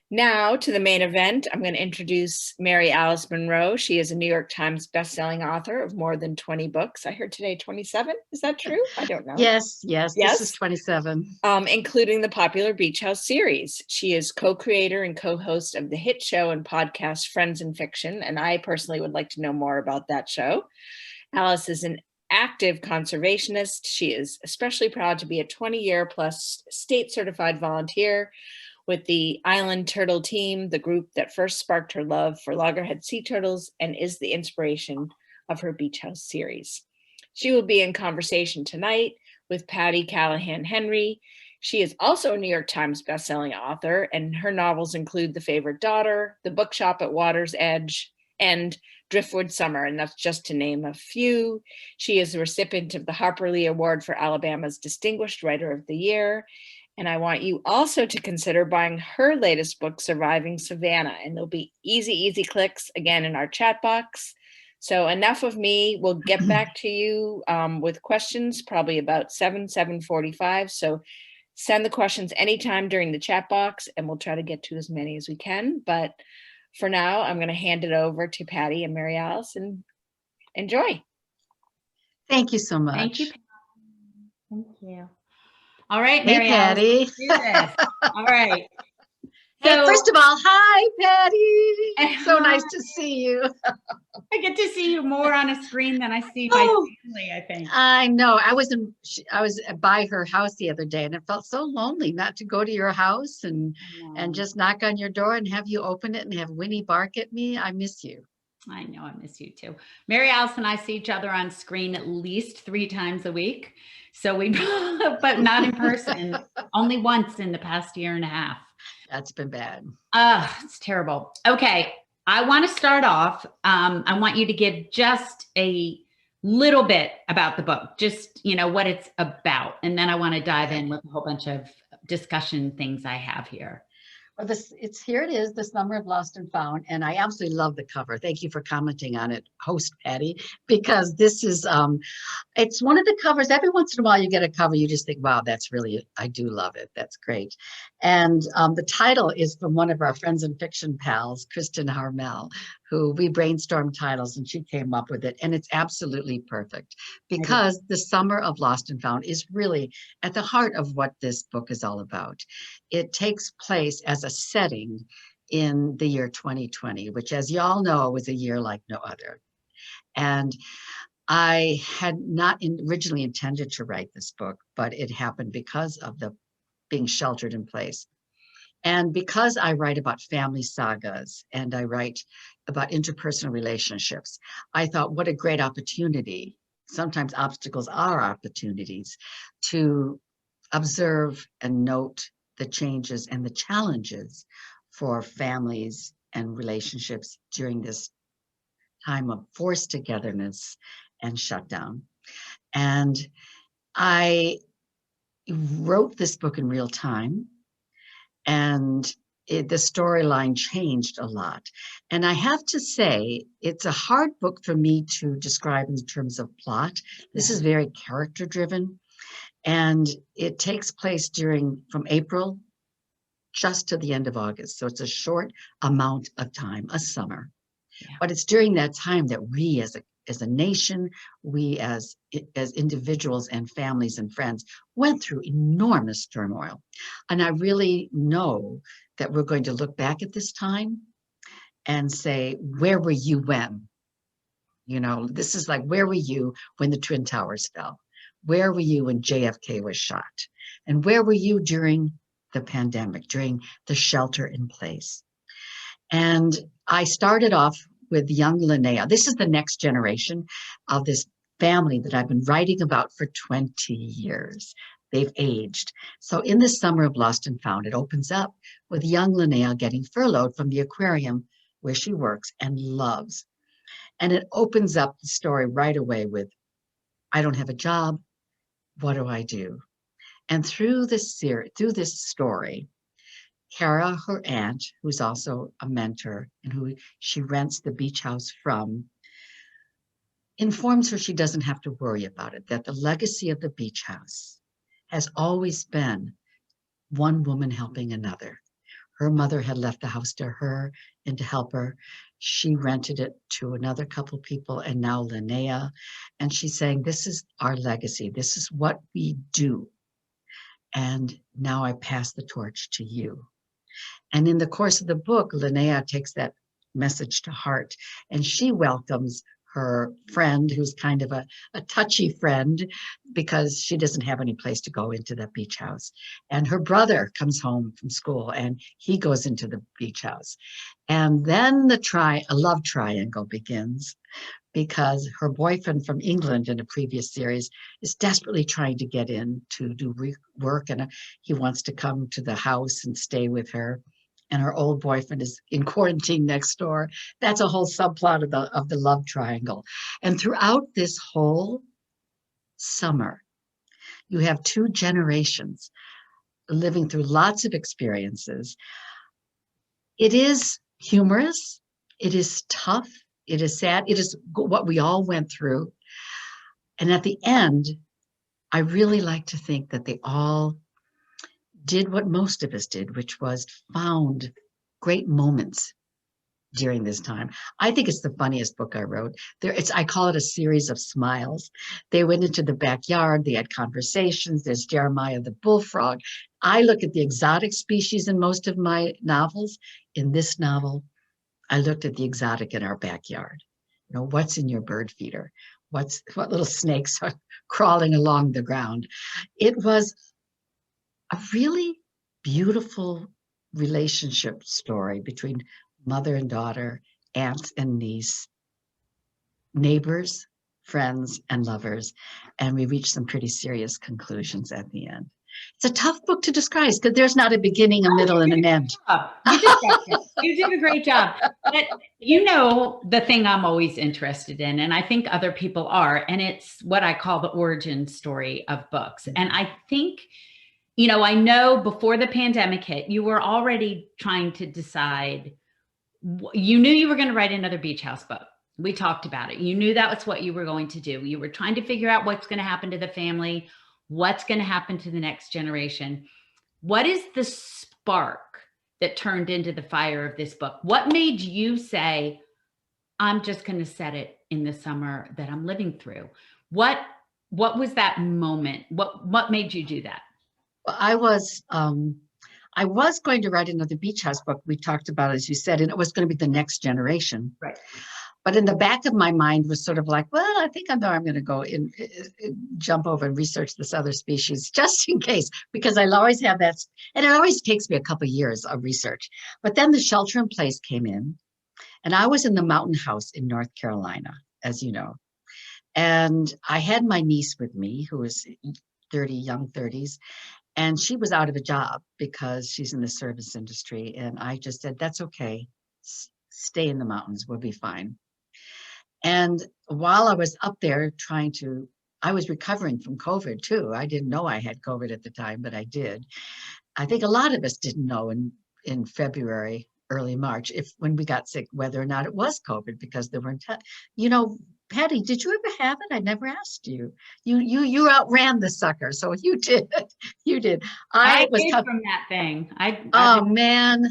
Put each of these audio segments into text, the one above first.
Now to the main event, I'm going to introduce Mary Alice Monroe. She is a New York Times bestselling author of more than 20 books. I heard today 27. Is that true? I don't know. Yes, this is Yes. 27. Including the popular Beach House series. She is co-creator and co-host of the hit show and podcast Friends in Fiction, and I personally would like to know more about that show. Alice is an active conservationist. She is especially proud to be a 20-year plus state certified volunteer with the Island Turtle Team, the group that first sparked her love for loggerhead sea turtles and is the inspiration of her Beach House series. She will be in conversation tonight with Patti Callahan Henry. She is also a New York Times bestselling author, and her novels include The Favorite Daughter, The Bookshop at Water's Edge, and Driftwood Summer, and that's just to name a few. She is a recipient of the Harper Lee Award for Alabama's Distinguished Writer of the Year. And I want you also to consider buying her latest book, Surviving Savannah. And there'll be easy clicks again in our chat box. So enough of me. We'll get back to you with questions, probably about 7:45. So send the questions anytime during the chat box, and we'll try to get to as many as we can. But for now, I'm going to hand it over to Patti and Mary Alice, and enjoy. Thank you so much. Thank you. Thank you. All right, hey, Mary Patti. Alice. All right. Hey, first of all, hi, Patti. So nice to see you. I get to see you more on a screen than I see my family, I think. I know. I was by her house the other day, and it felt so lonely not to go to your house and just knock on your door and have you open it and have Winnie bark at me. I miss you. I know, I miss you too. Mary Alice and I see each other on screen at least 3 times a week. So we, but not in person, only once in the past year and a half. That's been bad. It's terrible. Okay. I want to start off. I want you to give just a little bit about the book, just, what it's about. And then I want to dive in with a whole bunch of discussion things I have here. Well, here it is, The Summer of Lost and Found, and I absolutely love the cover. Thank you for commenting on it, host Patti, because this is, it's one of the covers. Every once in a while you get a cover, you just think, wow, I do love it. That's great. And the title is from one of our Friends in Fiction pals, Kristen Harmel, who we brainstormed titles and she came up with it. And it's absolutely perfect because The Summer of Lost and Found is really at the heart of what this book is all about. It takes place as a setting in the year 2020, which, as you all know, was a year like no other. And I had not originally intended to write this book, but it happened because of the being sheltered in place. And because I write about family sagas and I write about interpersonal relationships, I thought, what a great opportunity. Sometimes obstacles are opportunities to observe and note the changes and the challenges for families and relationships during this time of forced togetherness and shutdown. And I wrote this book in real time, and the storyline changed a lot. And I have to say, it's a hard book for me to describe in terms of plot. This is very character driven. And it takes place from April just to the end of August. So it's a short amount of time, a summer. Yeah. But it's during that time that we as a nation, we as individuals and families and friends went through enormous turmoil. And I really know that we're going to look back at this time and say, where were you when? This is like, where were you when the Twin Towers fell? Where were you when JFK was shot? And where were you during the pandemic, during the shelter in place? And I started off with young Linnea. This is the next generation of this family that I've been writing about for 20 years. They've aged. So in the Summer of Lost and Found, it opens up with young Linnea getting furloughed from the aquarium where she works and loves. And it opens up the story right away with, I don't have a job. What do I do? And through this story, Kara, her aunt, who's also a mentor and who she rents the beach house from, informs her she doesn't have to worry about it, that the legacy of the beach house has always been one woman helping another. Her mother had left the house to her and to help her. She rented it to another couple people, and now Linnea. And she's saying, this is our legacy. This is what we do. And now I pass the torch to you. And in the course of the book, Linnea takes that message to heart, and she welcomes her friend, who's kind of a touchy friend because she doesn't have any place to go into the beach house. And her brother comes home from school and he goes into the beach house. And then a love triangle begins, because her boyfriend from England in a previous series is desperately trying to get in to do work, and he wants to come to the house and stay with her. And her old boyfriend is in quarantine next door. That's a whole subplot of the love triangle. And throughout this whole summer, you have two generations living through lots of experiences. It is humorous. It is tough. It is sad. It is what we all went through. And at the end, I really like to think that they all did what most of us did, which was found great moments during this time. I think it's the funniest book I wrote. I call it a series of smiles. They went into the backyard. They had conversations. There's Jeremiah the bullfrog. I look at the exotic species in most of my novels. In this novel, I looked at the exotic in our backyard. You know, what's in your bird feeder? What little snakes are crawling along the ground? It was a really beautiful relationship story between mother and daughter, aunt and niece, neighbors, friends, and lovers. And we reached some pretty serious conclusions at the end. It's a tough book to describe because there's not a beginning, a middle, and an end. You did a great job. But you know the thing I'm always interested in, and I think other people are, and it's what I call the origin story of books. And I think, you know, I know before the pandemic hit, you were already trying to decide. You knew you were going to write another beach house book. We talked about it. You knew that was what you were going to do. You were trying to figure out what's going to happen to the family, what's going to happen to the next generation. What is the spark that turned into the fire of this book? What made you say, I'm just going to set it in the summer that I'm living through? What was that moment? What made you do that? Well, I was going to write another beach house book. We talked about, as you said, and it was going to be the next generation. Right. But in the back of my mind was sort of like, well, I think I know I'm going to go in, jump over and research this other species just in case, because I'll always have that. And it always takes me a couple of years of research. But then the shelter in place came in, and I was in the mountain house in North Carolina, as you know. And I had my niece with me, who was young 30s. And she was out of a job because she's in the service industry. And I just said, that's okay. Stay in the mountains. We'll be fine. And while I was up there I was recovering from COVID too. I didn't know I had COVID at the time, but I did. I think a lot of us didn't know in February, early March, when we got sick, whether or not it was COVID, because there weren't, Patti, did you ever have it? I never asked you. You outran the sucker, so you did. You did. I was from that thing. Man,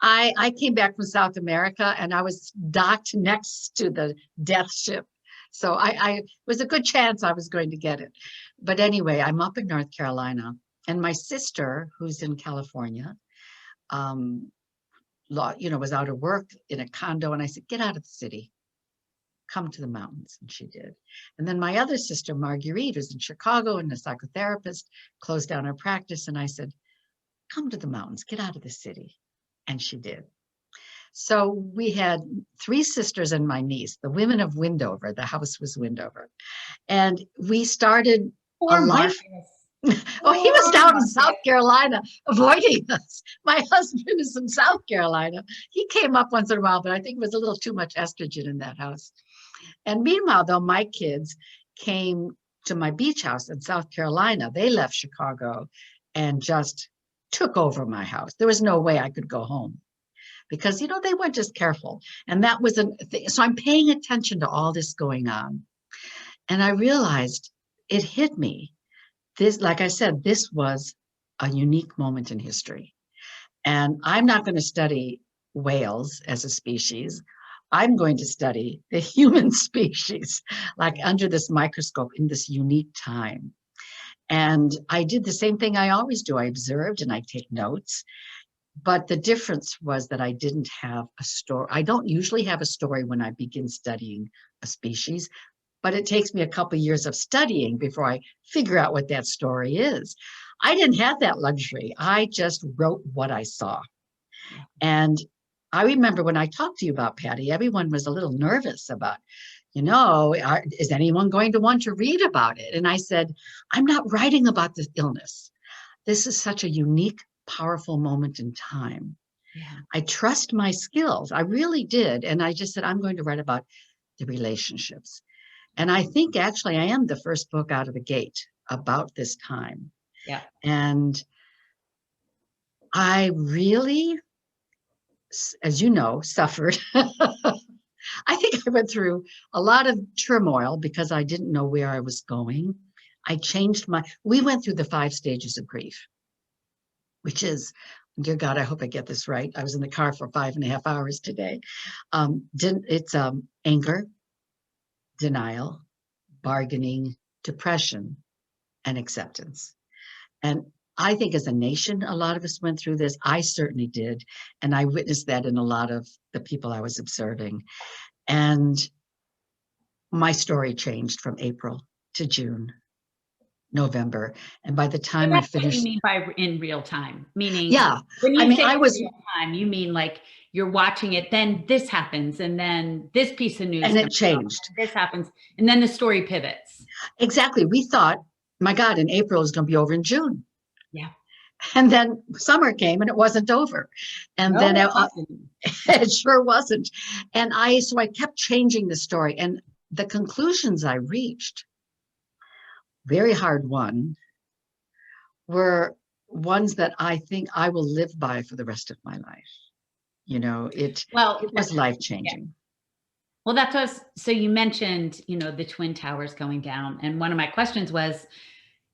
I came back from South America, and I was docked next to the death ship, so I was a good chance I was going to get it. But anyway, I'm up in North Carolina, and my sister, who's in California, was out of work in a condo, and I said, get out of the city. Come to the mountains. And she did. And then my other sister, Marguerite, who's in Chicago and a psychotherapist, closed down her practice. And I said, come to the mountains, get out of the city. And she did. So we had 3 sisters and my niece, the women of Windover. The house was Windover. And we started a life. Oh, he was down in South Carolina avoiding us. My husband is from South Carolina. He came up once in a while, but I think it was a little too much estrogen in that house. And meanwhile, though, my kids came to my beach house in South Carolina. They left Chicago and just took over my house. There was no way I could go home because, they weren't just careful. And that was a thing. So I'm paying attention to all this going on. And I realized it hit me. This, like I said, this was a unique moment in history. And I'm not going to study whales as a species. I'm going to study the human species, like under this microscope in this unique time. And I did the same thing I always do. I observed and I take notes. But the difference was that I didn't have a story. I don't usually have a story when I begin studying a species, but it takes me a couple of years of studying before I figure out what that story is. I didn't have that luxury. I just wrote what I saw. And I remember when I talked to you about Patti, everyone was a little nervous about, is anyone going to want to read about it? And I said, I'm not writing about this illness. This is such a unique, powerful moment in time. Yeah. I trust my skills. I really did. And I just said, I'm going to write about the relationships. And I think actually I am the first book out of the gate about this time. Yeah. And I really, as you know, suffered. I think I went through a lot of turmoil because I didn't know where I was going. We went through the 5 stages of grief, which is, dear God, I hope I get this right. I was in the car for 5.5 hours today. It's anger, denial, bargaining, depression, and acceptance. And I think as a nation, a lot of us went through this. I certainly did. And I witnessed that in a lot of the people I was observing. And my story changed from April to June, November. And by the time I What finished. you mean by in real time? Meaning, yeah, when you say I was real time, you mean like you're watching it, then this happens, and then this piece of news and it changed. This happens, and then the story pivots. Exactly. We thought, my God, in April is going to be over in June. Yeah. And then summer came and it wasn't over. And No, then it it sure wasn't. And so I kept changing the story. And the conclusions I reached, very hard won, were ones that I think I will live by for the rest of my life. It was life-changing. Yeah. Well, that's what, so you mentioned, the Twin Towers going down. And one of my questions was,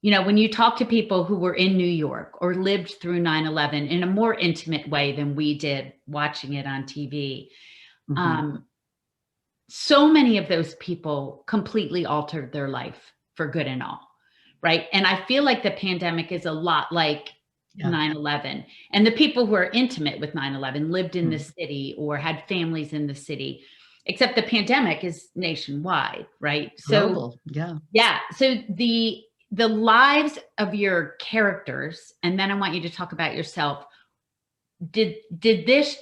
when you talk to people who were in New York or lived through 9/11 in a more intimate way than we did watching it on TV, so many of those people completely altered their life for good and all, right? And I feel like the pandemic is a lot like 9/11. And the people who are intimate with 9/11 lived in the city or had families in the city, except the pandemic is nationwide, right? Global, yeah. So the lives of your characters, and then I want you to talk about yourself. Did this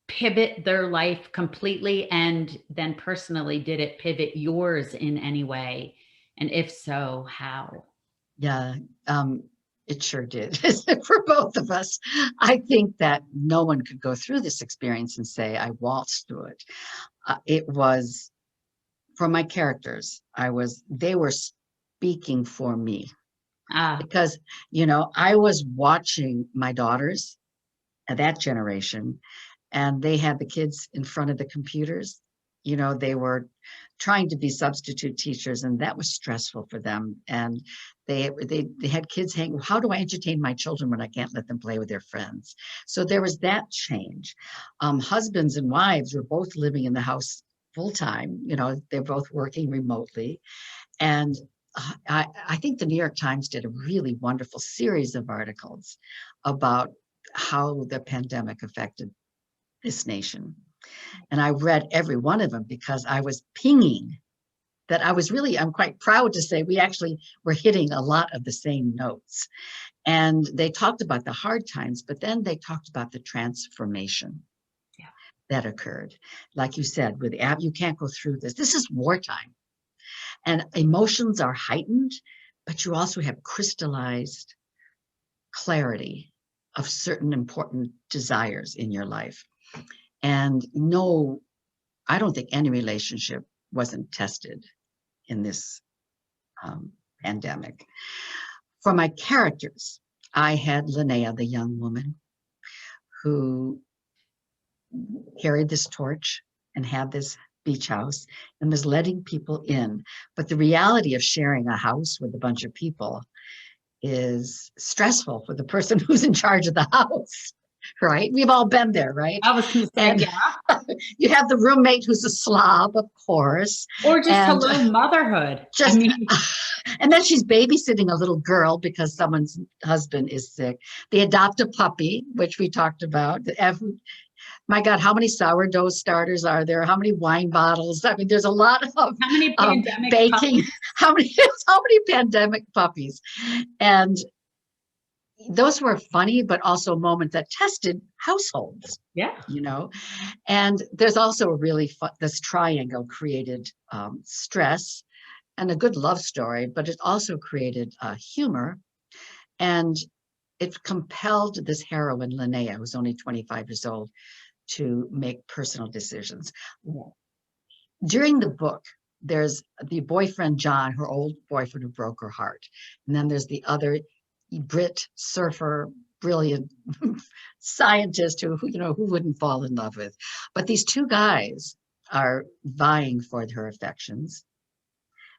pivot their life completely? And then personally, did it pivot yours in any way? And if so, how? Yeah, it sure did. For both of us. I think that no one could go through this experience and say, I waltzed through it. It was, for my characters, they were speaking for me. Because, I was watching my daughters at that generation, and they had the kids in front of the computers. They were trying to be substitute teachers, and that was stressful for them. And they had kids hanging. How do I entertain my children when I can't let them play with their friends? So there was that change. Husbands and wives were both living in the house full time. They're both working remotely. And I think the New York Times did a really wonderful series of articles about how the pandemic affected this nation. And I read every one of them because I was pinging that I'm quite proud to say we actually were hitting a lot of the same notes. And they talked about the hard times, but then they talked about the transformation that occurred. Like you said, you can't go through this. This is wartime. And emotions are heightened, but you also have crystallized clarity of certain important desires in your life. And no, I don't think any relationship wasn't tested in this pandemic. For my characters, I had Linnea, the young woman who carried this torch and had this beach house and was letting people in. But the reality of sharing a house with a bunch of people is stressful for the person who's in charge of the house. right? We've all been there, right? I was going to say, And yeah. you have the roommate who's a slob, of course. Or just and hello motherhood. just, I mean, and then she's babysitting a little girl because someone's husband is sick. They adopt a puppy, which we talked about. My God, how many sourdough starters are there? How many wine bottles? I mean, there's a lot of how many pandemic baking. puppies? How many pandemic puppies? And those were funny, but also moments that tested households. Yeah. And there's also a really fun, this triangle created stress and a good love story, but it also created humor. And it compelled this heroine, Linnea, who's only 25 years old, to make personal decisions. During the book, there's the boyfriend, John, her old boyfriend who broke her heart. And then there's the other Brit surfer, brilliant scientist who wouldn't fall in love with. But these two guys are vying for her affections.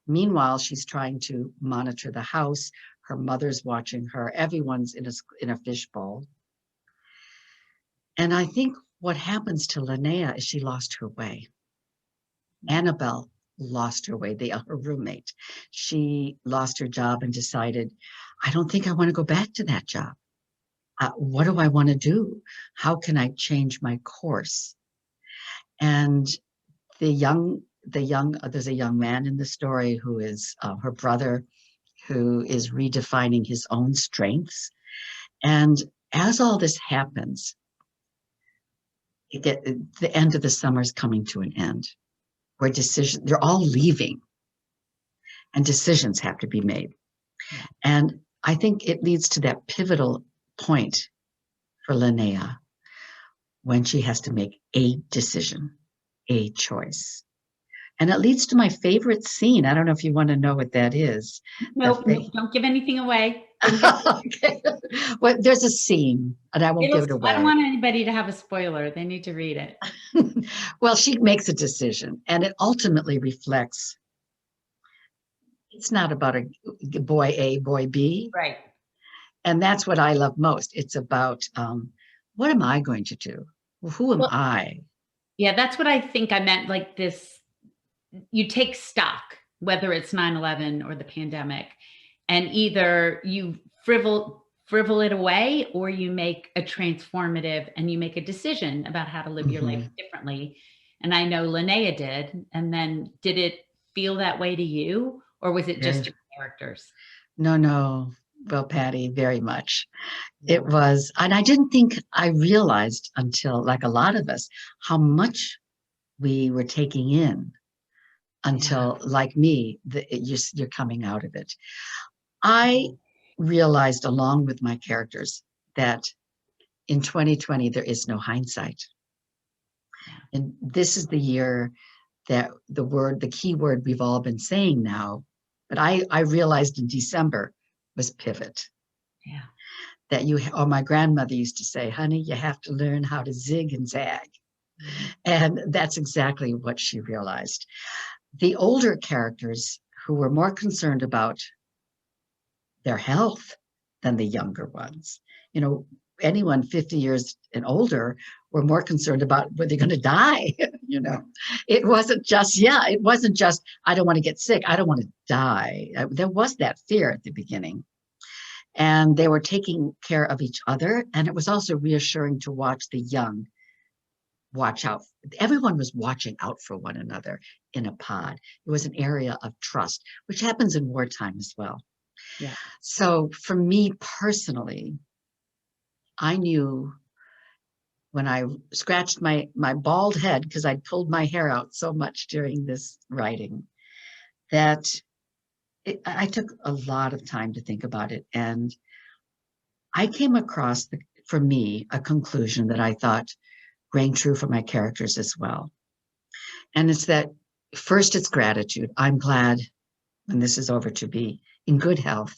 Meanwhile, she's trying to monitor the house. Her mother's watching her. Everyone's in a fishbowl. And I think what happens to Linnea is she lost her way. Annabelle lost her way, her roommate. She lost her job and decided, I don't think I want to go back to that job. What do I want to do? How can I change my course? And there's a young man in the story who is her brother, who is redefining his own strengths. And as all this happens, the end of the summer is coming to an end, where they're all leaving and decisions have to be made. Yeah. And I think it leads to that pivotal point for Linnea when she has to make a decision, a choice. And it leads to my favorite scene. I don't know if you want to know what that is. Nope, don't give anything away. Okay. Well, there's a scene, and I won't give it away. I don't want anybody to have a spoiler. They need to read it. Well, she makes a decision, and it ultimately reflects, it's not about a boy A, boy B. Right. And that's what I love most. It's about, what am I going to do? Who am I? Yeah, that's what I think I meant, like this. You take stock, whether it's 9/11 or the pandemic, and either you frivol it away, or you make a transformative and you make a decision about how to live your life differently. And I know Linnea did. And then did it feel that way to you, or was it just your characters? No. Well, Patti, very much. It was, and I didn't think I realized until, like a lot of us, how much we were taking in until, like me, you're coming out of it. I realized, along with my characters, that in 2020, there is no hindsight. And this is the year that the key word we've all been saying now, but I realized in December was pivot. Yeah. That my grandmother used to say, honey, you have to learn how to zig and zag. And that's exactly what she realized. The older characters who were more concerned about their health than the younger ones. Anyone 50 years and older were more concerned about whether they're going to die. It wasn't just, I don't want to get sick. I don't want to die. There was that fear at the beginning. And they were taking care of each other. And it was also reassuring to watch the young watch out. Everyone was watching out for one another in a pod. It was an area of trust, which happens in wartime as well. Yeah. So for me personally, I knew when I scratched my bald head, because I pulled my hair out so much during this writing, that I took a lot of time to think about it. And I came across, for me, a conclusion that I thought rang true for my characters as well. And it's that, first, it's gratitude. I'm glad when this is over to be in good health.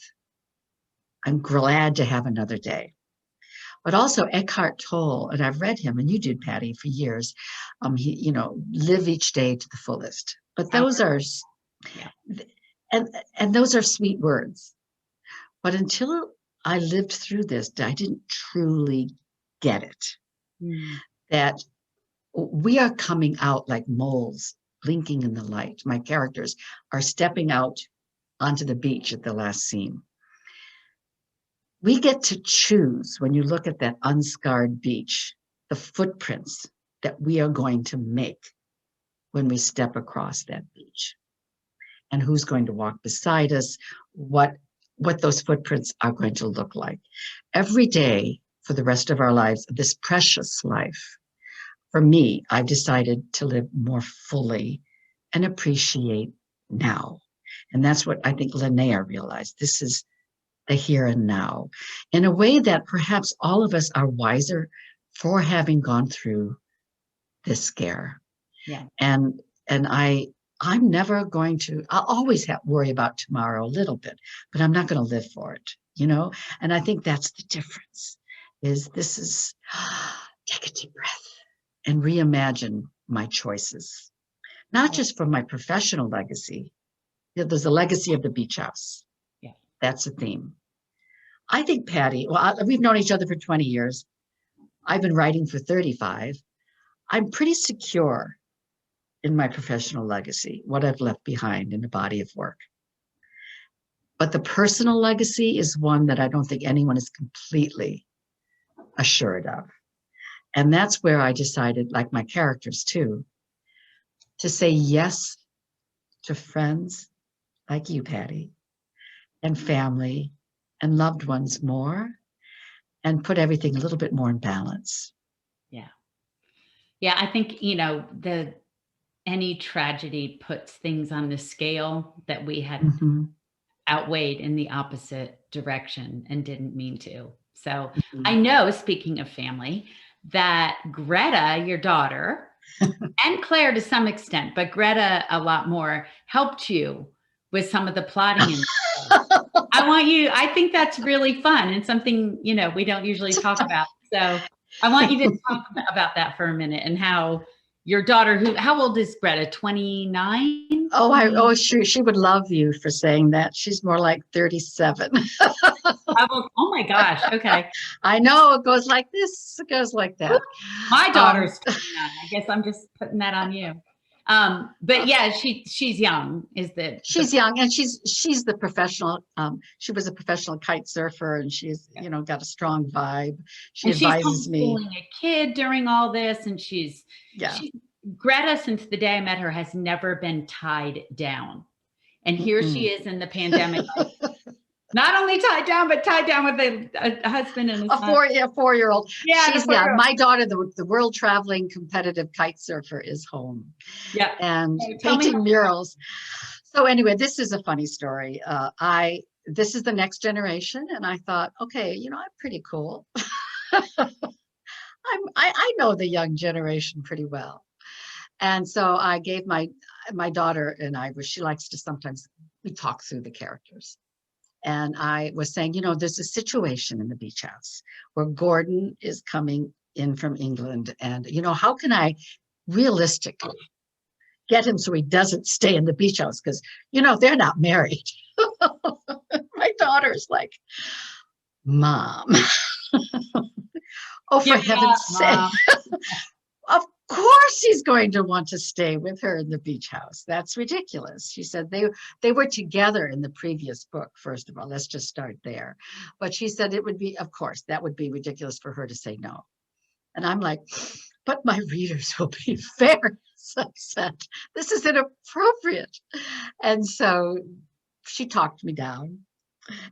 I'm glad to have another day. But also Eckhart Tolle, and I've read him, and you did, Patti, for years. Live each day to the fullest. But those are, and those are sweet words. But until I lived through this, I didn't truly get it. Mm. That we are coming out like moles blinking in the light. My characters are stepping out onto the beach at the last scene. We get to choose, when you look at that unscarred beach, the footprints that we are going to make when we step across that beach, and who's going to walk beside us, what those footprints are going to look like. Every day for the rest of our lives, this precious life, for me, I've decided to live more fully and appreciate now. And that's what I think Linnea realized. This is the here and now, in a way that perhaps all of us are wiser for having gone through this scare. Yeah. And I'm never going to, I'll always worry about tomorrow a little bit, but I'm not going to live for it, you know? And I think that's the difference, is this is, take a deep breath and reimagine my choices, not just for my professional legacy. There's a legacy of the beach house. Yeah. That's a theme. I think Patti, well, we've known each other for 20 years. I've been writing for 35. I'm pretty secure in my professional legacy, what I've left behind in the body of work. But the personal legacy is one that I don't think anyone is completely assured of. And that's where I decided, like my characters too, to say yes to friends like you, Patti, and family and loved ones more, and put everything a little bit more in balance. Yeah. Yeah. I think, any tragedy puts things on the scale that we had outweighed in the opposite direction and didn't mean to. So I know, speaking of family, that Greta, your daughter, and Claire to some extent, but Greta a lot more, helped you with some of the plotting and stuff. I think that's really fun and something, we don't usually talk about. So I want you to talk about that for a minute, and how your daughter, how old is Greta? 29? She would love you for saying that. She's more like 37. Oh my gosh. Okay. I know, it goes like this. It goes like that. My daughter's 29. I guess I'm just putting that on you. But yeah, she's young. She's young, and she's the professional. She was a professional kite surfer, and she's got a strong vibe. She advises me. She's homeschooling a kid during all this, and Greta, since the day I met her, has never been tied down, and here she is in the pandemic. Not only tied down, but tied down with a husband and a 4-year-old. Yeah, my daughter, the world traveling competitive kite surfer, is home. Yeah, and painting murals. So anyway, this is a funny story. This is the next generation, and I thought, okay, I'm pretty cool. I know the young generation pretty well, and so I gave my daughter and I, she likes to sometimes we talk through the characters. And I was saying, there's a situation in the beach house where Gordon is coming in from England. And, how can I realistically get him so he doesn't stay in the beach house? Because, they're not married. My daughter's like, Mom. Oh, for heaven's sake. Of course he's going to want to stay with her in the beach house. That's ridiculous. She said they were together in the previous book, first of all. Let's just start there. But she said it would be, of course, that would be ridiculous for her to say no. And I'm like, but my readers will be very upset. This is inappropriate. And so she talked me down.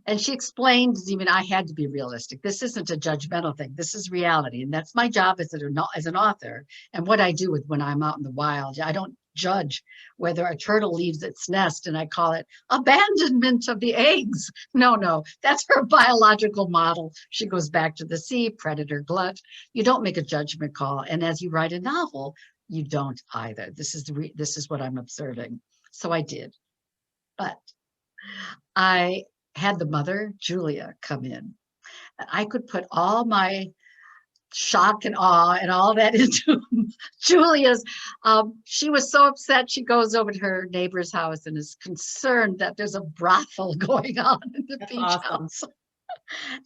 And she explained, even I had to be realistic. This isn't a judgmental thing. This is reality. And that's my job as an author. And what I do when I'm out in the wild, I don't judge whether a turtle leaves its nest and I call it abandonment of the eggs. No, that's her biological model. She goes back to the sea, predator, glut. You don't make a judgment call. And as you write a novel, you don't either. This is what I'm observing. So I did. But I had the mother, Julia, come in. And I could put all my shock and awe and all that into Julia's. She was so upset. She goes over to her neighbor's house and is concerned that there's a brothel going on in the beach house.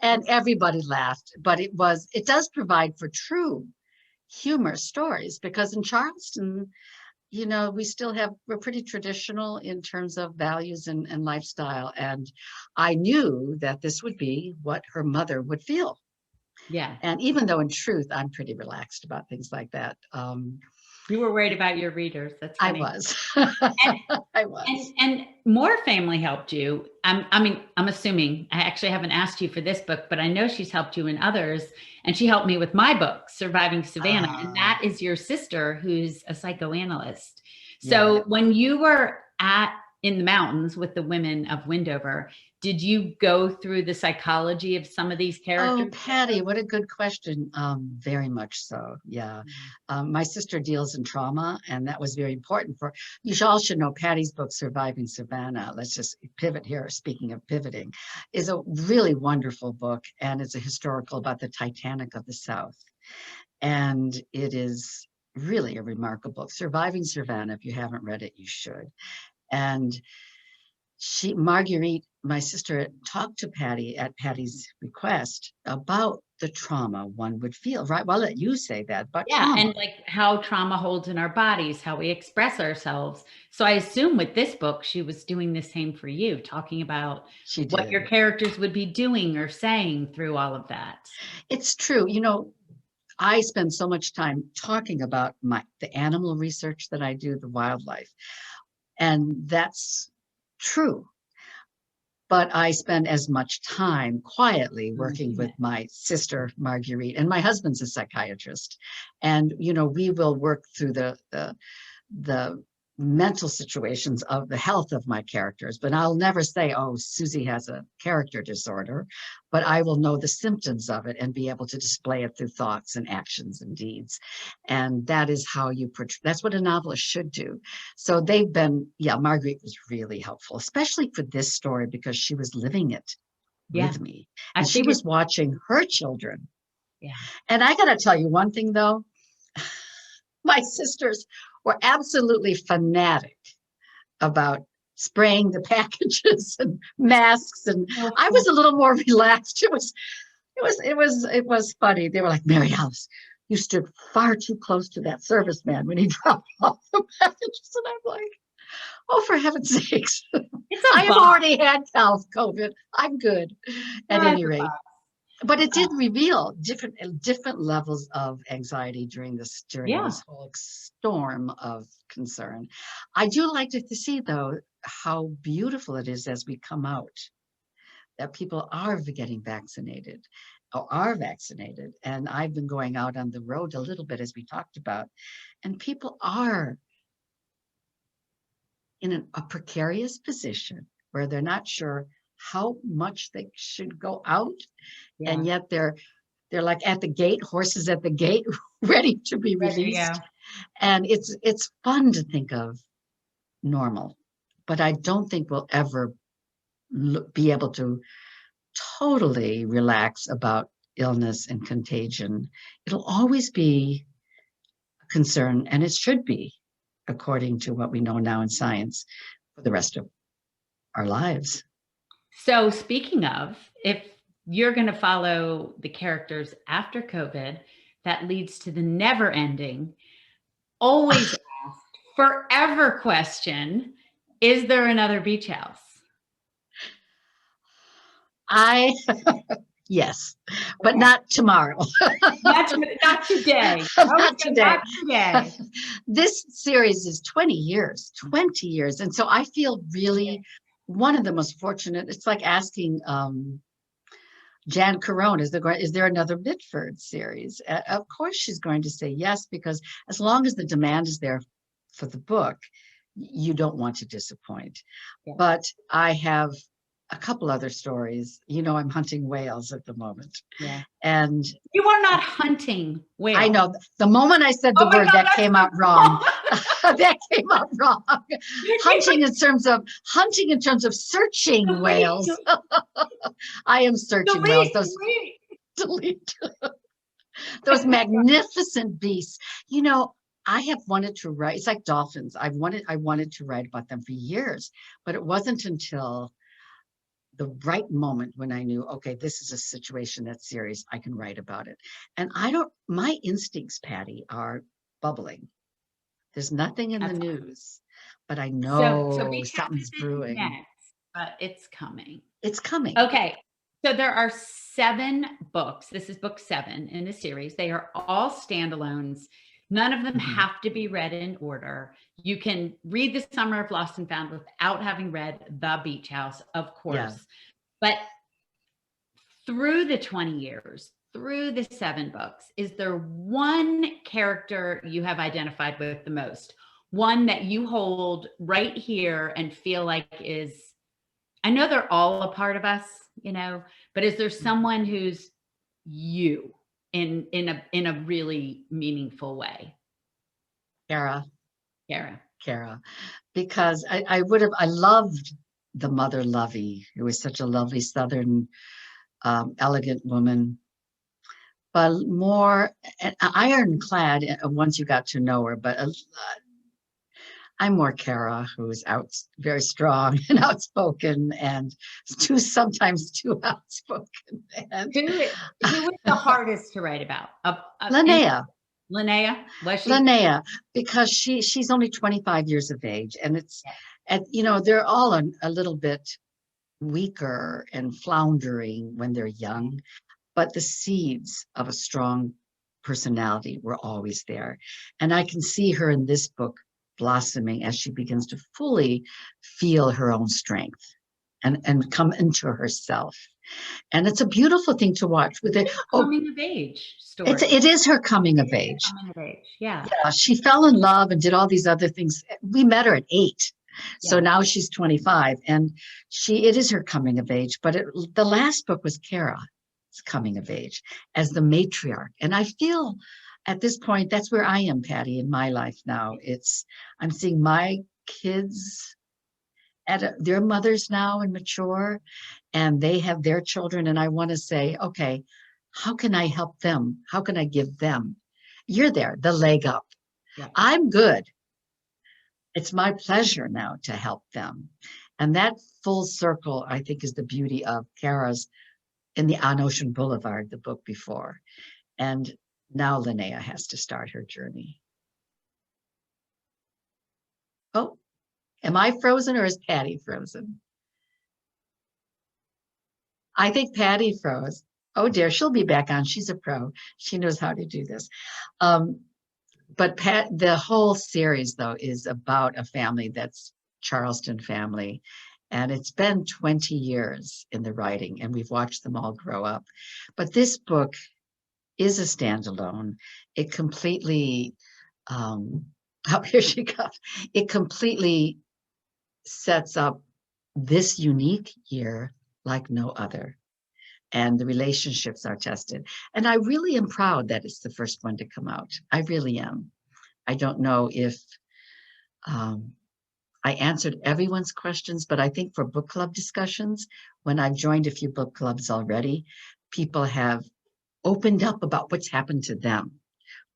And everybody laughed, but it does provide for true humorous stories, because in Charleston, we're pretty traditional in terms of values and lifestyle. And I knew that this would be what her mother would feel. Yeah. And even though in truth, I'm pretty relaxed about things like that. You were worried about your readers. That's funny. I was. And, I was. and more family helped you. I'm assuming, I actually haven't asked you for this book, but I know she's helped you in others. And she helped me with my book, Surviving Savannah. And that is your sister, who's a psychoanalyst. So when you were in the mountains with the women of Windover, did you go through the psychology of some of these characters? Oh, Patti, what a good question. Very much so. Yeah. My sister deals in trauma, and that was very important you all should know Patti's book, Surviving Savannah. Let's just pivot here. Speaking of pivoting, is a really wonderful book, and it's a historical about the Titanic of the South. And it is really a remarkable book. Surviving Savannah. If you haven't read it, you should. And Marguerite, my sister, talked to Patti at Patti's request about the trauma one would feel, right? Well, I'll let you say that, but trauma. And like how trauma holds in our bodies, how we express ourselves. So I assume with this book, she was doing the same for you, talking about what your characters would be doing or saying through all of that. It's true. I spend so much time talking about the animal research that I do, the wildlife, and that's true. But I spend as much time quietly working with my sister, Marguerite, and my husband's a psychiatrist. And, we will work through the mental situations of the health of my characters. But I'll never say, oh, Susie has a character disorder, but I will know the symptoms of it and be able to display it through thoughts and actions and deeds. And that is how you portray. That's what a novelist should do. So Marguerite was really helpful, especially for this story, because she was living it with me. And she was watching her children. Yeah. And I got to tell you one thing, though. My sisters were absolutely fanatic about spraying the packages and masks, and I was a little more relaxed. It was funny. They were like, Mary Alice, you stood far too close to that serviceman when he dropped off the packages, and I'm like, oh, for heaven's sakes! I have already had COVID. I'm good. At any rate. But it did reveal different levels of anxiety during this whole storm of concern. I do like to see, though, how beautiful it is as we come out, that people are getting vaccinated or are vaccinated. And I've been going out on the road a little bit, as we talked about, and people are in a precarious position where they're not sure how much they should go out. Yeah. And yet they're like at the gate, horses at the gate, ready to be released. And it's fun to think of normal, but I don't think we'll ever be able to totally relax about illness and contagion. It'll always be a concern, and it should be, according to what we know now in science, for the rest of our lives. So speaking of, if you're going to follow the characters after COVID, that leads to the never ending, always asked, forever question, is there another beach house? Yes, but not tomorrow. Not today. Not today. Not today. This series is 20 years. And so I feel really one of the most fortunate. It's like asking Jan Carone, is there another Mitford series? Of course she's going to say yes, because as long as the demand is there for the book, you don't want to disappoint. Yeah. But I have a couple other stories. I'm hunting whales at the moment. Yeah. And you are not hunting whales. I know. The moment I said the word, that came out wrong. That came out wrong. Hunting in terms of searching whales. I am searching whales. Delete. Those magnificent beasts. I have wanted to write. It's like dolphins. I wanted to write about them for years, but it wasn't until the right moment when I knew, okay, this is a situation that's serious. I can write about it. And my instincts, Patti, are bubbling. There's nothing in the That's news, but I so know Beach House something's isn't brewing. next, but it's coming. It's coming. Okay. So there are 7 books. This is book 7 in the series. They are all standalones. None of them have to be read in order. You can read The Summer of Lost and Found without having read The Beach House, of course. Yeah. But through the 20 years, through the 7 books, is there one character you have identified with the most? One that you hold right here and feel like is, I know they're all a part of us, you know, but is there someone who's you in a really meaningful way? Kara, because I loved the mother Lovey, who was such a lovely Southern, elegant woman, but more ironclad once you got to know her. But I'm more Kara, who's very strong and outspoken, and sometimes too outspoken. And Who was the hardest to write about? Linnea. Linnea, was she? Linnea, because she's only 25 years of age, and they're all a little bit weaker and floundering when they're young, but the seeds of a strong personality were always there. And I can see her in this book blossoming as she begins to fully feel her own strength and come into herself. And it's a beautiful thing to watch with it. Coming of age story. It is her coming of age. Coming of age, yeah. Yeah, she fell in love and did all these other things. We met her at 8. So now she's 25, and it is her coming of age. But the last book was Kara's coming of age as the matriarch. And I feel at this point, that's where I am, Patti, in my life now. I'm seeing my kids at their mothers now and mature, and they have their children. And I want to say, okay, how can I help them? How can I give them? You're there, the leg up. Yeah. I'm good. It's my pleasure now to help them. And that full circle, I think, is the beauty of Kara's in the On Ocean Boulevard, the book before. And now Linnea has to start her journey. Oh, am I frozen or is Patti frozen? I think Patti froze. Oh dear, she'll be back on. She's a pro. She knows how to do this. But the whole series, though, is about a family that's Charleston family. And it's been 20 years in the writing, and we've watched them all grow up. But this book is a standalone. It completely, here she comes. It completely sets up this unique year like no other. And the relationships are tested. And I really am proud that it's the first one to come out. I really am. I don't know if I answered everyone's questions, but I think for book club discussions, when I've joined a few book clubs already, people have opened up about what's happened to them,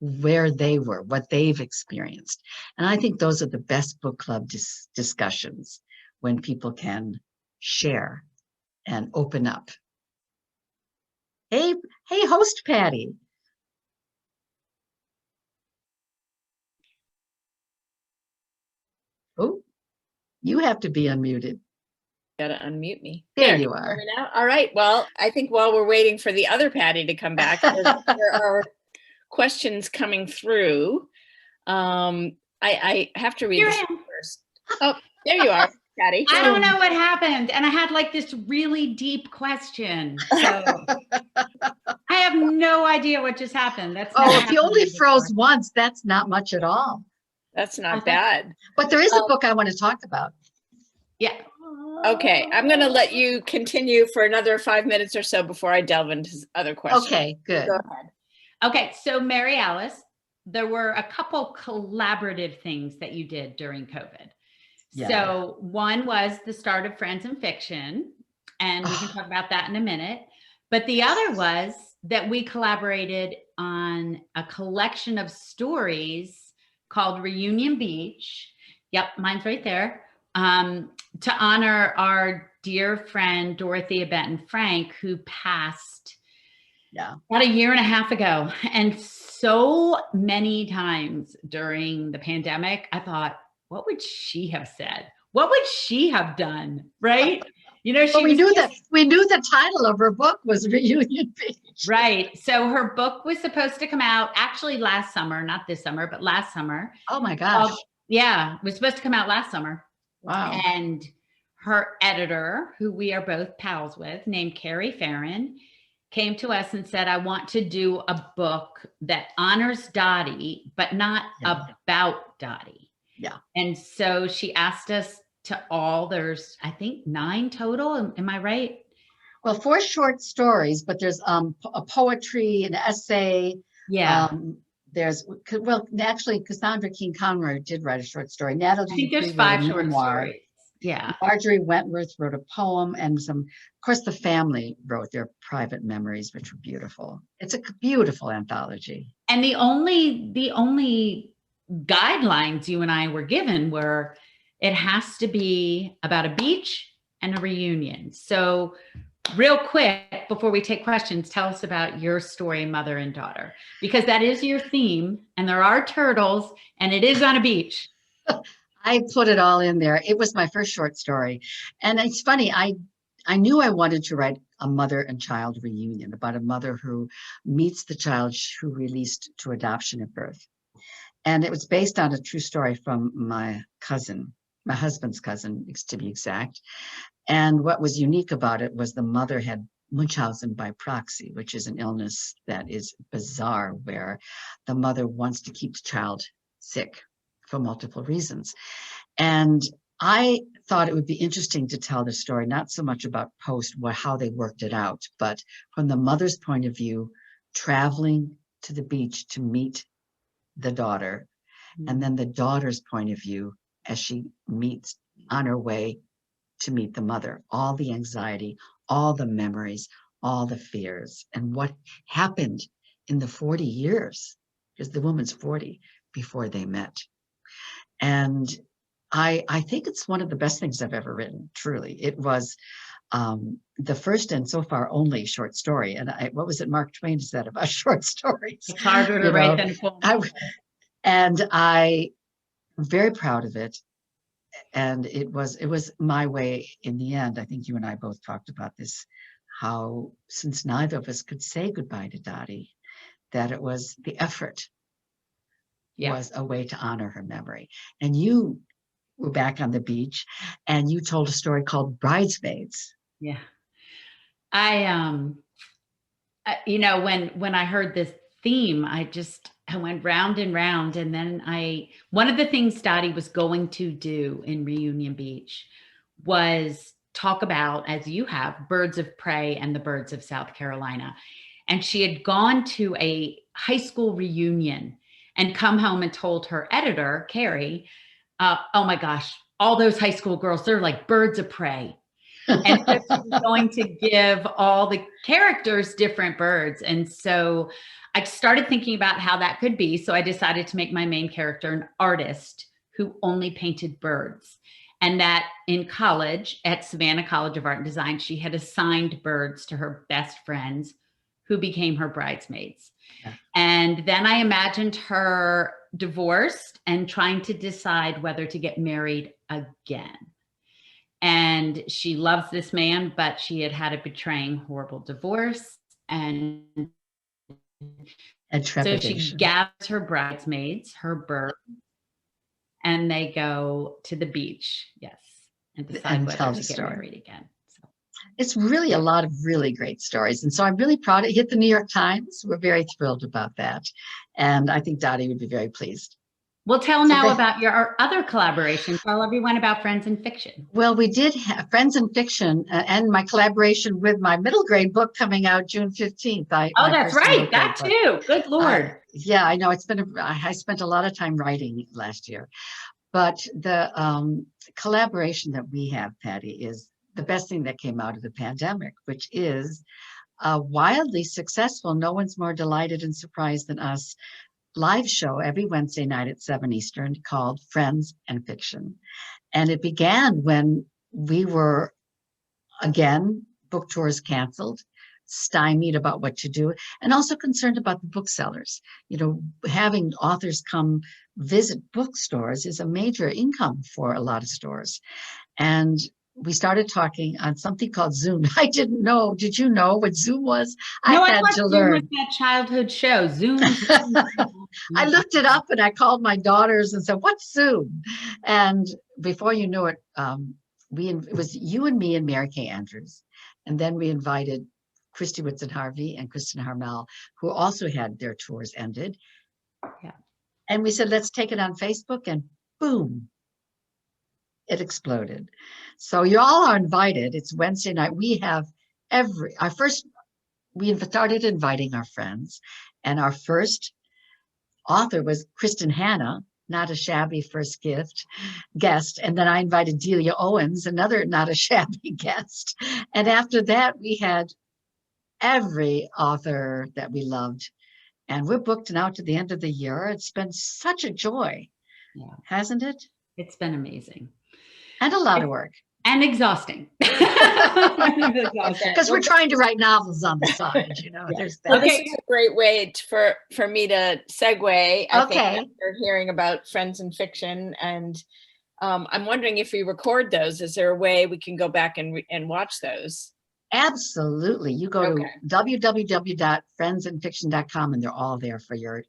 where they were, what they've experienced. And I think those are the best book club discussions, when people can share and open up. Hey, host Patti. Oh, you have to be unmuted. Got to unmute me. There you are. All right. Well, I think while we're waiting for the other Patti to come back, there are questions coming through. I have to read this first. Oh, there you are, Patti. I don't know what happened. And I had like this really deep question. So I have no idea what just happened. If you only froze once, that's not much at all. That's not bad. But there is a book I want to talk about. Yeah. Okay. I'm going to let you continue for another 5 minutes or so before I delve into other questions. Okay, good. Go ahead. Okay. So Mary Alice, there were a couple collaborative things that you did during COVID. Yeah. So one was the start of Friends in Fiction, and we can talk about that in a minute. But the other was that we collaborated on a collection of stories called Reunion Beach. Yep, mine's right there. to honor our dear friend, Dorothea Benton Frank, who passed about a year and a half ago. And so many times during the pandemic, I thought, what would she have said? What would she have done? Right? You know, we knew the title of her book was Reunion Beach. Right. So her book was supposed to come out actually last summer, not this summer, but last summer. Oh my gosh. Yeah, it was supposed to come out last summer. Wow. And her editor, who we are both pals with, named Carrie Farron, came to us and said, I want to do a book that honors Dottie, but not about Dottie. Yeah. And so she asked us to all, there's, I think 9 total. Am I right? Well, 4 short stories, but there's a poetry, an essay. Yeah. There's, well, actually, Cassandra King Conroy did write a short story. Natalie I think there's 5 short stories. Yeah. Marjorie Wentworth wrote a poem, and some, of course, the family wrote their private memories, which were beautiful. It's a beautiful anthology. And the only guidelines you and I were given were, it has to be about a beach and a reunion. So real quick, before we take questions, tell us about your story, Mother and Daughter, because that is your theme, and there are turtles, and it is on a beach. I put it all in there. It was my first short story. And it's funny, I knew I wanted to write a mother and child reunion about a mother who meets the child who released to adoption at birth. And it was based on a true story from my cousin, my husband's cousin, to be exact. And what was unique about it was the mother had Munchausen by proxy, which is an illness that is bizarre, where the mother wants to keep the child sick for multiple reasons. And I thought it would be interesting to tell the story, not so much about how they worked it out, but from the mother's point of view, traveling to the beach to meet the daughter, and then the daughter's point of view as she meets on her way to meet the mother, all the anxiety, all the memories, all the fears, and what happened in the 40 years, because the woman's 40 before they met. And I think it's one of the best things I've ever written, truly. It was the first and so far only short story. And what was it Mark Twain said about short stories? It's harder to write than poems. And I'm very proud of it. And it was my way in the end. I think you and I both talked about this, how since neither of us could say goodbye to Dottie, that it was the effort was a way to honor her memory. And you were back on the beach and you told a story called Bridesmaids. Yeah. I when I heard this theme, I went round and round. And then one of the things Dottie was going to do in Reunion Beach was talk about, as you have, birds of prey and the birds of South Carolina. And she had gone to a high school reunion and come home and told her editor, Carrie, oh my gosh, all those high school girls, they're like birds of prey. And so she was going to give all the characters different birds. And so I started thinking about how that could be. So I decided to make my main character an artist who only painted birds. And that in college, at Savannah College of Art and Design, she had assigned birds to her best friends who became her bridesmaids. Yeah. And then I imagined her divorced and trying to decide whether to get married again. And she loves this man, but she had a betraying, horrible divorce. And so she gathers her bridesmaids, her birds, and they go to the beach. Yes. And decide whether to get married again. So it's really a lot of really great stories. And so I'm really proud it hit the New York Times. We're very thrilled about that. And I think Dottie would be very pleased. Well, tell now about your other collaboration. Tell everyone about Friends in Fiction. Well, we did have Friends in Fiction and my collaboration with my middle grade book coming out June 15th. That's right. That too. Good Lord. Yeah, I know. I spent a lot of time writing last year. But the collaboration that we have, Patti, is the best thing that came out of the pandemic, which is wildly successful. No one's more delighted and surprised than us. live show every Wednesday night at 7 Eastern called Friends and Fiction. And it began when we were, again, book tours canceled, stymied about what to do, and also concerned about the booksellers. You know, having authors come visit bookstores is a major income for a lot of stores. And we started talking on something called Zoom. I didn't know. Did you know what Zoom was? No, I I had thought to Zoom was learn. that childhood show. Zoom. I looked it up and I called my daughters and said, "What's Zoom?" And before you knew it, it was you and me and Mary Kay Andrews. And then we invited Christy Whitson Harvey and Kristen Harmel, who also had their tours ended. Yeah. And we said, let's take it on Facebook, and boom, it exploded. So you all are invited. It's Wednesday night. We have we started inviting our friends, and our first author was Kristen Hanna, not a shabby first guest. And then I invited Delia Owens, another not a shabby guest. And after that, we had every author that we loved. And we're booked now to the end of the year. It's been such a joy, hasn't it? It's been amazing. And a lot of work. And exhausting. Because we're trying to write novels on the side, you know. There's that. Well, this is a great way for me to segue. I think after hearing about Friends and Fiction, and I'm wondering if we record those, is there a way we can go back and watch those? Absolutely. You go to www.friendsandfiction.com and they're all there for your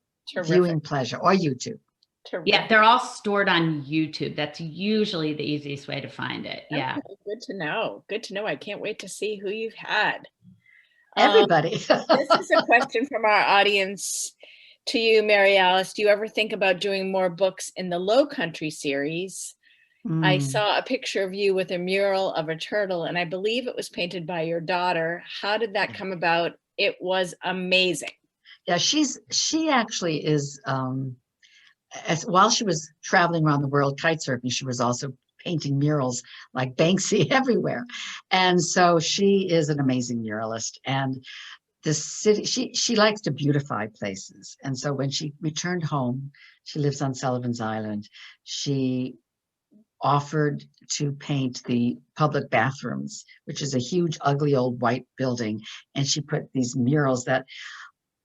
viewing pleasure, or YouTube. Terrific. Yeah, they're all stored on YouTube. That's usually the easiest way to find it. Yeah. Okay, good to know. Good to know. I can't wait to see who you've had. Everybody. This is a question from our audience to you, Mary Alice. Do you ever think about doing more books in the Low Country series? I saw a picture of you with a mural of a turtle, and I believe it was painted by your daughter. How did that come about? It was amazing. Yeah, she actually is, while she was traveling around the world kite surfing, she was also painting murals like Banksy everywhere. And so she is an amazing muralist. And the city, she likes to beautify places. And so when she returned home, she lives on Sullivan's Island, she offered to paint the public bathrooms, which is a huge, ugly old white building. And she put these murals that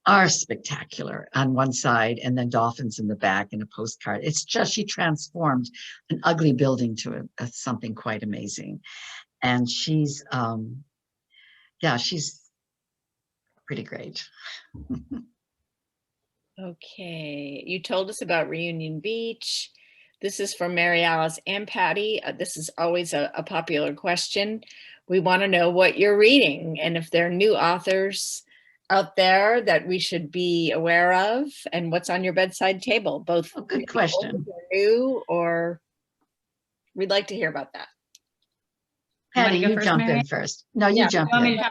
are spectacular on one side, and then dolphins in the back and a postcard. It's just, she transformed an ugly building to something quite amazing. And she's, she's pretty great. Okay, you told us about Reunion Beach. This is from Mary Alice and Patti. This is always a popular question. We want to know what you're reading and if there are new authors out there that we should be aware of, and what's on your bedside table, both good question. New, or we'd like to hear about that. Patti, you jump in first. No, you jump in.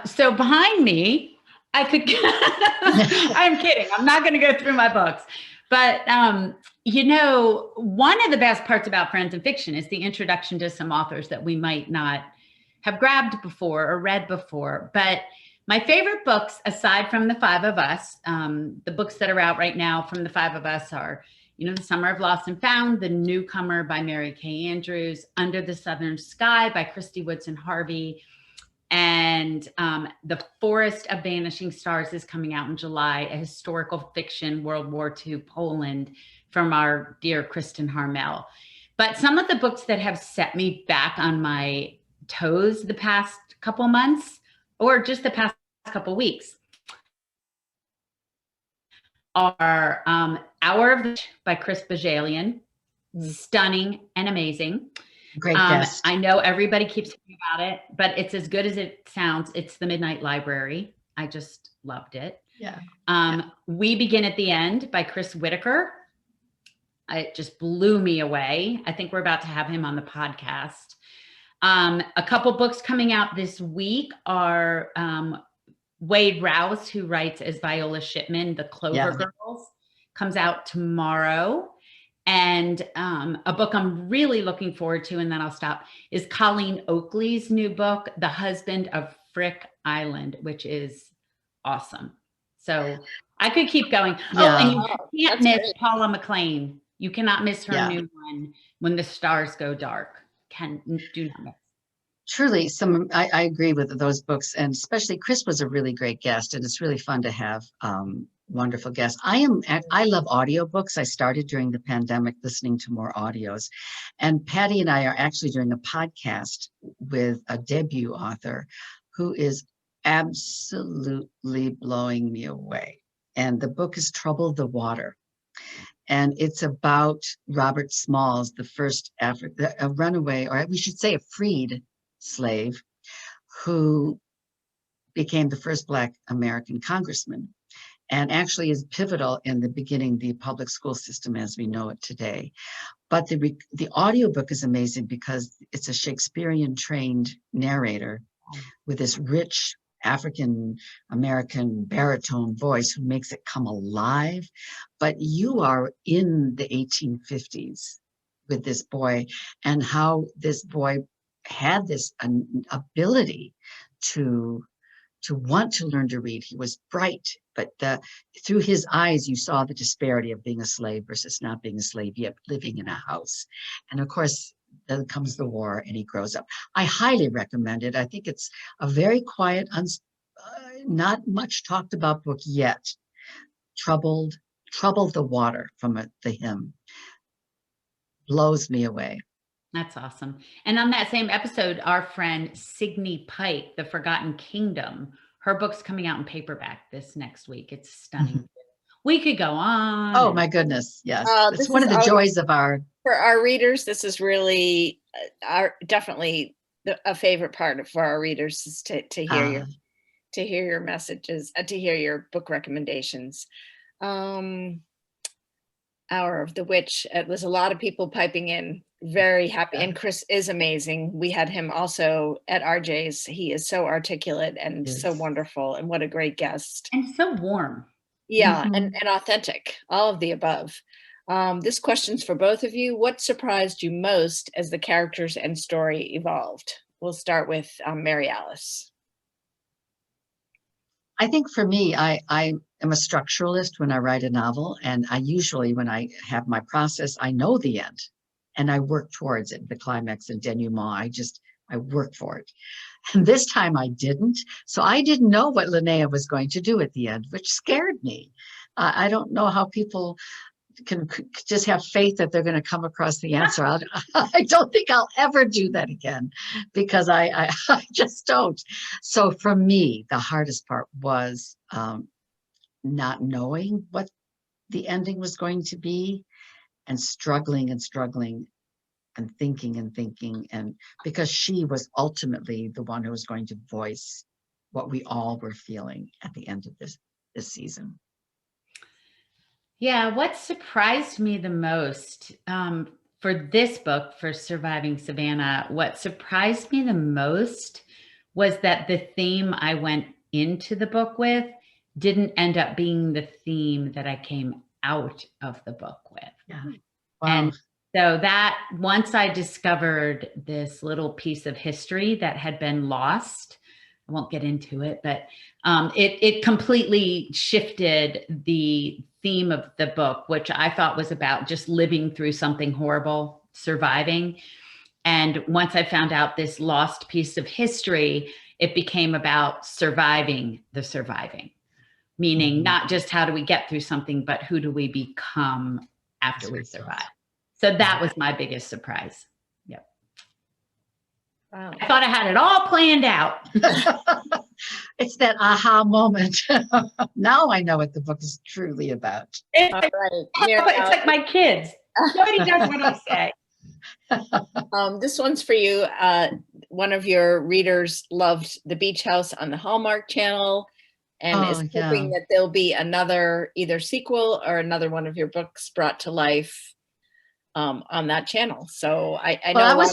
So behind me, I could, I'm kidding. I'm not going to go through my books. But, you know, one of the best parts about Friends and Fiction is the introduction to some authors that we might not have grabbed before or read before. But my favorite books, aside from the five of us, the books that are out right now from the five of us are, you know, The Summer of Lost and Found, The Newcomer by Mary Kay Andrews, Under the Southern Sky by Christy Whitson Harvey, and The Forest of Vanishing Stars is coming out in July, a historical fiction World War II Poland from our dear Kristen Harmel. But some of the books that have set me back on my toes the past couple months, or just the past couple weeks, are Hour of the by Chris Bajalian, stunning and amazing. Great guest. I know everybody keeps hearing about it, but it's as good as it sounds. It's The Midnight Library. I just loved it. Yeah. We Begin at the End by Chris Whitaker. It just blew me away. I think we're about to have him on the podcast. A couple books coming out this week are Wade Rouse, who writes as Viola Shipman, The Clover Girls, comes out tomorrow. And a book I'm really looking forward to, and then I'll stop, is Colleen Oakley's new book, The Husband of Frick Island, which is awesome. So I could keep going. Oh, Yeah. and you That's can't miss great. Paula McLean. You cannot miss her Yeah. new one, When the Stars Go Dark. Do not miss. Truly, I agree with those books, and especially Chris was a really great guest, and it's really fun to have wonderful guests. I love audiobooks. I started during the pandemic listening to more audios, and Patti and I are actually doing a podcast with a debut author who is absolutely blowing me away. And the book is Trouble the Water. And it's about Robert Smalls, the first a runaway, or we should say a freed slave, who became the first Black American congressman, and actually is pivotal in the beginning the public school system as we know it today. But the audiobook is amazing because it's a Shakespearean trained narrator with this rich African American baritone voice who makes it come alive. But you are in the 1850s with this boy, and how this boy had this ability to want to learn to read. He was bright, but through his eyes, you saw the disparity of being a slave versus not being a slave, yet living in a house. And of course, then comes the war, and he grows up. I highly recommend it. I think it's a very quiet, not much talked about book yet. Troubled the Water from the hymn blows me away. That's awesome. And on that same episode, our friend Signe Pike, The Forgotten Kingdom, her book's coming out in paperback this next week. It's stunning. We could go on. Oh my goodness. Yes. It's This one of is the joys of for our readers. This is really definitely a favorite part for our readers is to hear your messages, to hear your book recommendations. Hour of the Witch. There's a lot of people piping in, very happy. And Chris is amazing. We had him also at RJ's. He is so articulate and so wonderful, and what a great guest. And so warm. Yeah, and authentic, all of the above. This question's for both of you. What surprised you most as the characters and story evolved? We'll start with Mary Alice. I think for me, I am a structuralist when I write a novel, and I usually, when I have my process, I know the end, and I work towards it, the climax and denouement. I work for it. And this time I didn't. So I didn't know what Linnea was going to do at the end, which scared me. I don't know how people can just have faith that they're going to come across the answer. I don't think I'll ever do that again, because I just don't. So for me, the hardest part was not knowing what the ending was going to be, and struggling and thinking, and because she was ultimately the one who was going to voice what we all were feeling at the end of this season. Yeah, what surprised me the most for this book, for Surviving Savannah, what surprised me the most was that the theme I went into the book with didn't end up being the theme that I came out of the book with. Yeah. Wow. And so that once I discovered this little piece of history that had been lost, I won't get into it, but it completely shifted the theme of the book, which I thought was about just living through something horrible, surviving. And once I found out this lost piece of history, it became about surviving the surviving, meaning not just how do we get through something, but who do we become after we survive. So that was my biggest surprise. Yep. Wow. I thought I had it all planned out. It's that aha moment. Now I know what the book is truly about. It's like my kids. Nobody does what I say. This one's for you. One of your readers loved The Beach House on the Hallmark Channel, and is hoping that there'll be another either sequel or another one of your books brought to life on that channel. So I know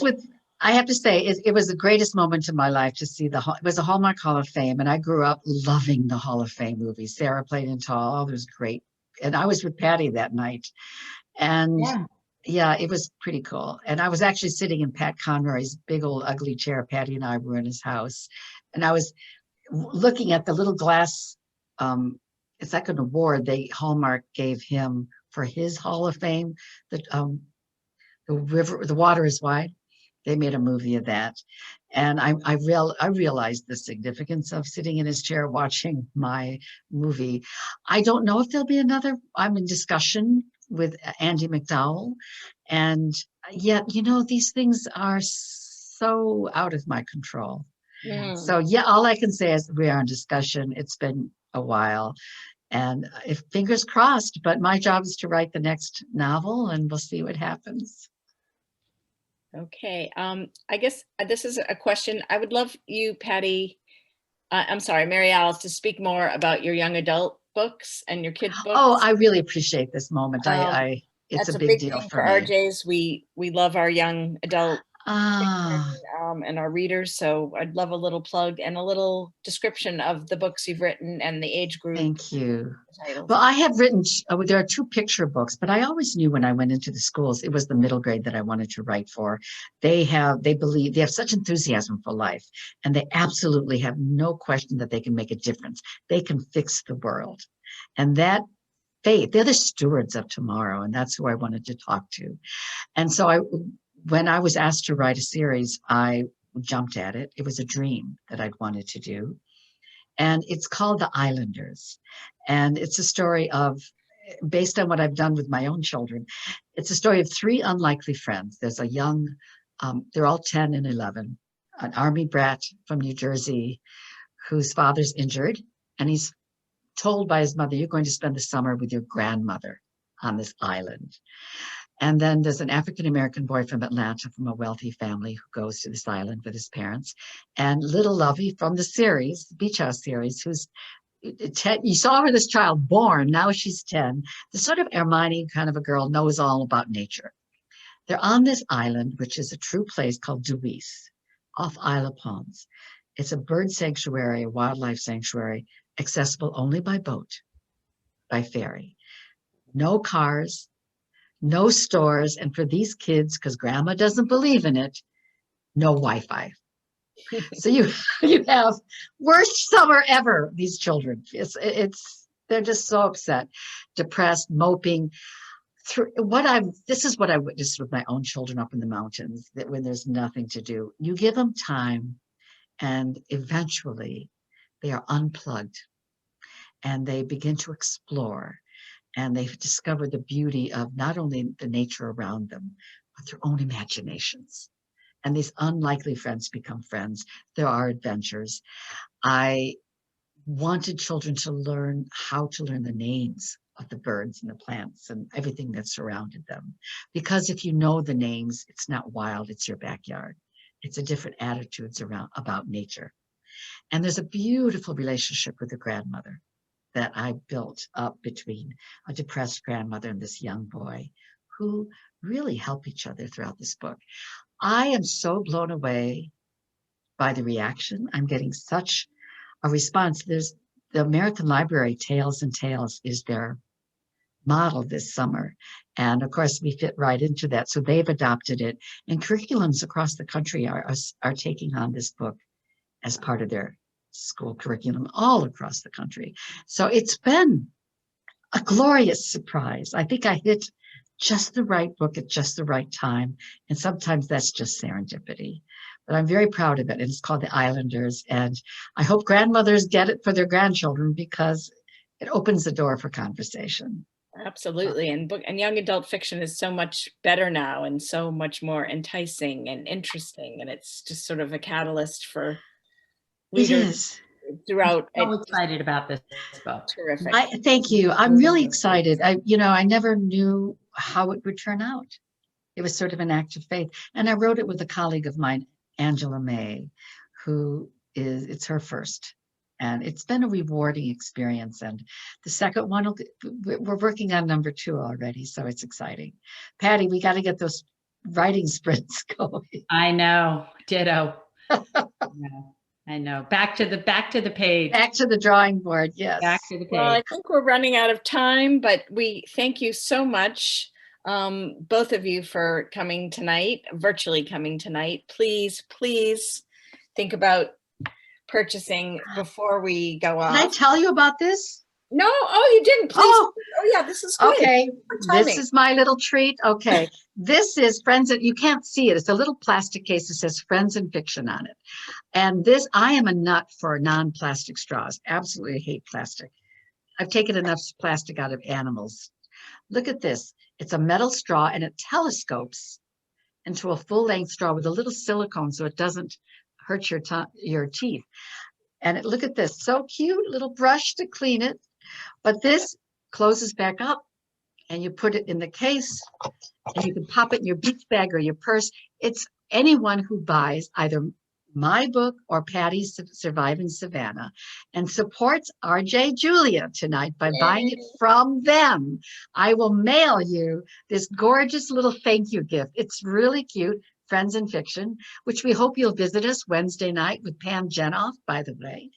I have to say, it was the greatest moment in my life to see it was a Hallmark Hall of Fame, and I grew up loving the Hall of Fame movies. Sarah played in Tall, it was great. And I was with Patti that night. And yeah, it was pretty cool. And I was actually sitting in Pat Conroy's big old ugly chair. Patti and I were in his house. And I was looking at the little glass it's like an award Hallmark gave him for his Hall of Fame. The Water is Wide. They made a movie of that. And I realized the significance of sitting in his chair watching my movie. I don't know if there'll be another. I'm in discussion with Andy McDowell. And yet, these things are so out of my control. So yeah, all I can say is we are in discussion. It's been a while. And if fingers crossed, but my job is to write the next novel and we'll see what happens. Okay. I guess this is a question. I would love you, Patti, I'm sorry, Mary Alice, to speak more about your young adult books and your kids' books. Oh, I really appreciate this moment. It's that's a big deal thing for our me. RJs. We love our young adult fiction, and our readers. So I'd love a little plug and a little description of the books you've written and the age group. Thank you. Titles. Well, I have written, there are 2 picture books, but I always knew when I went into the schools, it was the middle grade that I wanted to write for. They have such enthusiasm for life, and they absolutely have no question that they can make a difference. They can fix the world. And that faith, they're the stewards of tomorrow, and that's who I wanted to talk to. And so when I was asked to write a series, I jumped at it. It was a dream that I'd wanted to do. And it's called The Islanders. And it's a story based on what I've done with my own children. It's a story of 3 unlikely friends. There's a young, they're all 10 and 11, an army brat from New Jersey whose father's injured. And he's told by his mother, you're going to spend the summer with your grandmother on this island. And then there's an African-American boy from Atlanta from a wealthy family who goes to this island with his parents. And little Lovey from the series, Beach House series, who's 10, you saw her, this child born, now she's 10. The sort of Hermione kind of a girl, knows all about nature. They're on this island, which is a true place called Deweese, off Isle of Palms. It's a bird sanctuary, a wildlife sanctuary, accessible only by boat, by ferry. No cars, no stores, and for these kids, because grandma doesn't believe in it, no Wi-Fi. So you have worst summer ever, these children. They're just so upset, depressed, moping. This is what I witnessed with my own children up in the mountains, that when there's nothing to do, you give them time and eventually they are unplugged and they begin to explore. And they've discovered the beauty of not only the nature around them, but their own imaginations. And these unlikely friends become friends. There are adventures. I wanted children to learn how to learn the names of the birds and the plants and everything that surrounded them. Because if you know the names, it's not wild, it's your backyard. It's a different attitudes about nature. And there's a beautiful relationship with the grandmother that I built up between a depressed grandmother and this young boy who really help each other throughout this book. I am so blown away by the reaction. I'm getting such a response. There's the American Library Tales and Tales is their model this summer. And of course, we fit right into that. So they've adopted it. And curriculums across the country are taking on this book as part of their school curriculum all across the country. So it's been a glorious surprise. I think I hit just the right book at just the right time. And sometimes that's just serendipity. But I'm very proud of it. And it's called The Islanders. And I hope grandmothers get it for their grandchildren because it opens the door for conversation. Absolutely. And young adult fiction is so much better now and so much more enticing and interesting. And it's just sort of a catalyst for readers throughout. I'm so excited about this book. Terrific. Thank you. I'm really excited. I never knew how it would turn out. It was sort of an act of faith. And I wrote it with a colleague of mine, Angela May, it's her first. And it's been a rewarding experience. And the second one, we're working on number 2 already. So it's exciting. Patti, we got to get those writing sprints going. I know. Ditto. I know. Back to the page. Back to the drawing board. Yes. Back to the page. Well, I think we're running out of time, but we thank you so much, both of you, for coming tonight, virtually coming tonight. Please think about purchasing before we go off. Can I tell you about this? No, oh, you didn't. Please. Oh, Oh, yeah, this is good. okay. Tell This me. is my little treat. Okay. This is Friends that you can't see it. It's a little plastic case that says Friends and Fiction on it. And this, I am a nut for non-plastic straws. Absolutely hate plastic. I've taken enough plastic out of animals. Look at this. It's a metal straw and it telescopes into a full-length straw with a little silicone so it doesn't hurt your teeth. And look at this. So cute. Little brush to clean it. But this closes back up and you put it in the case and you can pop it in your beach bag or your purse. It's anyone who buys either my book or Patti's Surviving Savannah and supports RJ Julia tonight by buying it from them. I will mail you this gorgeous little thank you gift. It's really cute. Friends in Fiction, which we hope you'll visit us Wednesday night with Pam Jenoff, by the way,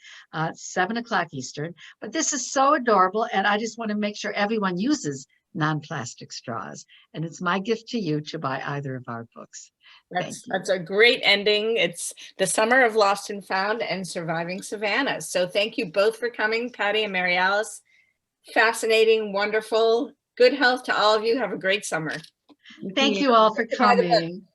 7 o'clock Eastern. But this is so adorable, and I just want to make sure everyone uses non-plastic straws. And it's my gift to you to buy either of our books. That's a great ending. It's the summer of Lost and Found and Surviving Savannah. So thank you both for coming, Patti and Mary Alice. Fascinating, wonderful. Good health to all of you. Have a great summer. Thank you all for coming.